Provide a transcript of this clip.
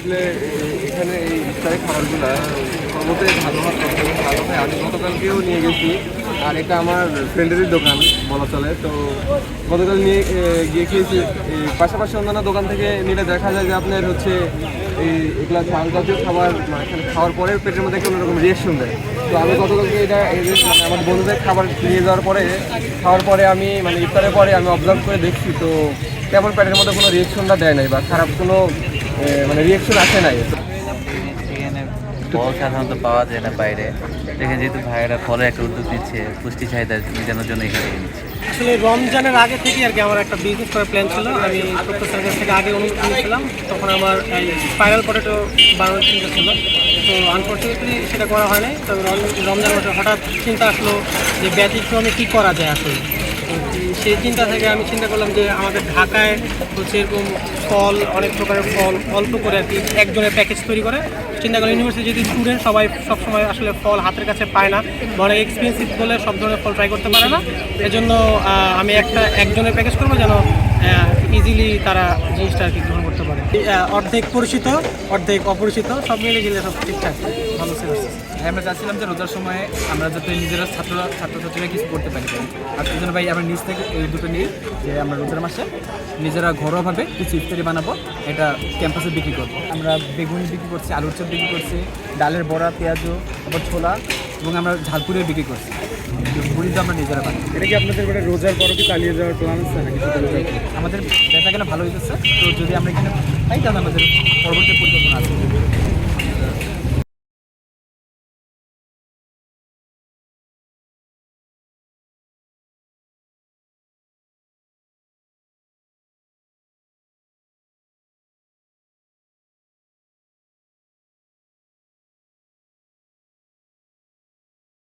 আসলে এখানে এই ইফতারের খাবারগুলো সর্বতই ভালো ভালো হয়। আমি গতকালকেও নিয়ে গেছি, আর এটা আমার ফ্রেন্ডেরই দোকান বলা চলে। তো গতকাল নিয়ে গিয়ে খেয়েছি। পাশাপাশি অন্যান্য দোকান থেকে নিলে দেখা যায় যে আপনার হচ্ছে এগুলা ঝাল জাতীয় খাবার এখানে খাওয়ার পরে পেটের মধ্যে একটা অন্যরকম রিয়েকশন দেয়। তো আমি গতকালকে এটা মানে আমার বন্ধুদের খাবার নিয়ে যাওয়ার পরে খাওয়ার পরে আমি মানে ইফতারের পরে আমি অবজার্ভ করে দেখছি, তো তেমন পেটের মধ্যে কোনো রিয়েকশনটা দেয় নাই বা খারাপ কোনো মানে রিয়েকশন আসে নাই। এখানে ফল সাধারণত পাওয়া যায় না বাইরে, দেখেন যেহেতু ভাইয়েরা ফলে একটা উদ্যোগ নিচ্ছে পুষ্টি চাহিদা মেটানোর জন্য এখানে নিচ্ছে। আসলে রমজানের আগে থেকে আর কি আমার একটা বিজনেস করার প্ল্যান ছিল। আমি প্রত্যেক সার্ভিস থেকে আগে অনুমতি নিয়েছিলাম, তখন আমার এই স্পাইরাল পটেটো বানানোর চিন্তা ছিল। তো আনফর্চুনেটলি সেটা করা হয় নাই। তবে রমজান মাসে হঠাৎ চিন্তা আসলো যে ব্যতিক্রমে কী করা যায় আসলে। সেই চিন্তা থেকে আমি চিন্তা করলাম যে আমাদের ঢাকায় হচ্ছে এরকম ফল, অনেক প্রকারের ফল অল্প করে আর কি একজনের প্যাকেজ তৈরি করে। চিন্তা করলাম ইউনিভার্সিটি যদি স্টুডেন্ট সবাই সবসময় আসলে ফল হাতের কাছে পায় না, অনেক এক্সপেন্সিভ বলে সব ধরনের ফল ট্রাই করতে পারে না। এজন্য আমি একজনের প্যাকেজ করবো যেন ইজিলি তারা জিনিসটা আর কি গ্রহণ করতে পারে। অর্ধেক পরিচিত অর্ধেক অপরিচিত সব মিলে গেলে সব ঠিকঠাক ভালো ছিল। আমরা চাচ্ছিলাম যে রোজার সময় আমরা যাতে নিজেরা ছাত্রছাত্রীরা কিছু করতে পারি, আর সেই জন্য ভাই আমরা নিজ থেকে এই দুটো নিয়ে যে আমরা রোজার মাসে নিজেরা ঘরোয়াভাবে কিছু ইফতারি বানাবো, এটা ক্যাম্পাসে বিক্রি করবো। আমরা বেগুনি বিক্রি করছি, আলুর চপ বিক্রি করছি, ডালের বড়া, পেঁয়াজু, তারপর ছোলা, এবং আমরা ঝালপুরে বিক্রি করছি। পুরি তো আমরা নিজেরা বানাই। এটা কি আপনাদের মানে রোজার পরও কি চালিয়ে যাওয়ার প্ল্যান আছে নাকি? আমাদের বেচা কেনা ভালো হইতেছে, তো যদি আমরা এখানে পাই তাহলে আমাদের পরবর্তী পরিকল্পনা আছে।